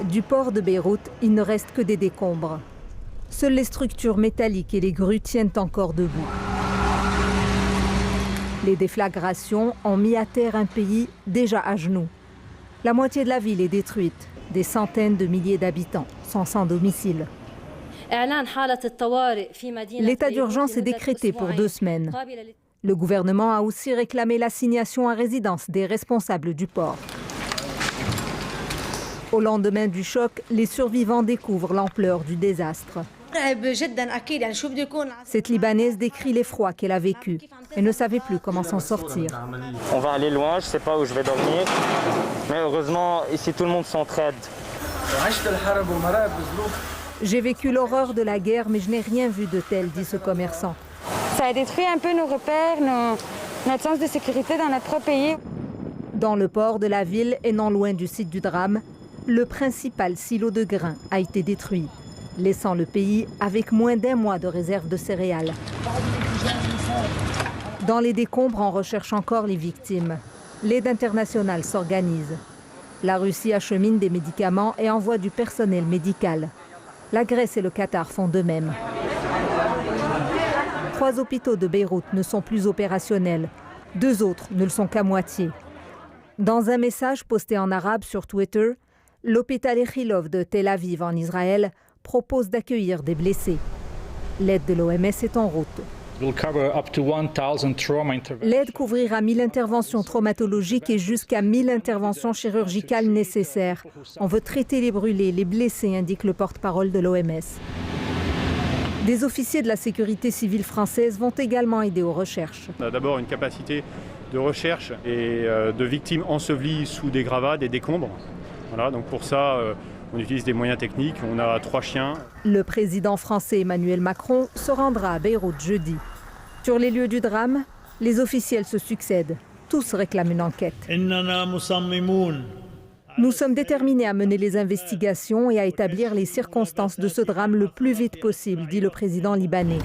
Du port de Beyrouth, il ne reste que des décombres. Seules les structures métalliques et les grues tiennent encore debout. Les déflagrations ont mis à terre un pays déjà à genoux. La moitié de la ville est détruite. Des centaines de milliers d'habitants sont sans domicile. L'état d'urgence est décrété pour 2 semaines. Le gouvernement a aussi réclamé l'assignation à résidence des responsables du port. Au lendemain du choc, les survivants découvrent l'ampleur du désastre. Cette Libanaise décrit l'effroi qu'elle a vécu. Elle ne savait plus comment s'en sortir. On va aller loin, je ne sais pas où je vais dormir. Mais heureusement, ici tout le monde s'entraide. J'ai vécu l'horreur de la guerre, mais je n'ai rien vu de tel, dit ce commerçant. Ça a détruit un peu nos repères, notre sens de sécurité dans notre propre pays. Dans le port de la ville et non loin du site du drame, le principal silo de grains a été détruit, laissant le pays avec moins d'1 mois de réserve de céréales. Dans les décombres, on recherche encore les victimes. L'aide internationale s'organise. La Russie achemine des médicaments et envoie du personnel médical. La Grèce et le Qatar font de même. 3 hôpitaux de Beyrouth ne sont plus opérationnels. 2 autres ne le sont qu'à moitié. Dans un message posté en arabe sur Twitter, l'hôpital Echilov de Tel Aviv en Israël propose d'accueillir des blessés. L'aide de l'OMS est en route. L'aide couvrira 1000 interventions traumatologiques et jusqu'à 1000 interventions chirurgicales nécessaires. On veut traiter les brûlés, les blessés, indique le porte-parole de l'OMS. Des officiers de la sécurité civile française vont également aider aux recherches. On a d'abord une capacité de recherche et de victimes ensevelies sous des gravats, des décombres. Voilà, donc pour ça, on utilise des moyens techniques. On a 3 chiens. Le président français Emmanuel Macron se rendra à Beyrouth jeudi. Sur les lieux du drame, les officiels se succèdent. Tous réclament une enquête. Nous sommes déterminés à mener les investigations et à établir les circonstances de ce drame le plus vite possible, dit le président libanais.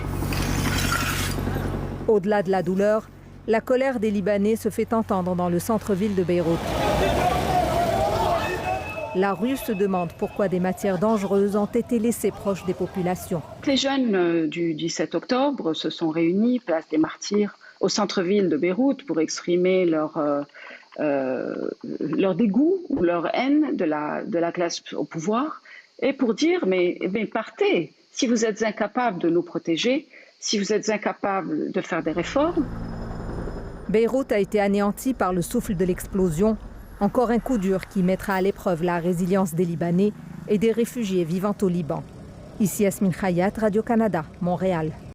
Au-delà de la douleur, la colère des Libanais se fait entendre dans le centre-ville de Beyrouth. La rue se demande pourquoi des matières dangereuses ont été laissées proches des populations. Les jeunes du 17 octobre se sont réunis, place des Martyrs, au centre-ville de Beyrouth pour exprimer leur dégoût ou leur haine de la classe au pouvoir et pour dire mais partez, si vous êtes incapables de nous protéger, si vous êtes incapables de faire des réformes. Beyrouth a été anéanti par le souffle de l'explosion. Encore un coup dur qui mettra à l'épreuve la résilience des Libanais et des réfugiés vivant au Liban. Ici Yasmine Khayat, Radio-Canada, Montréal.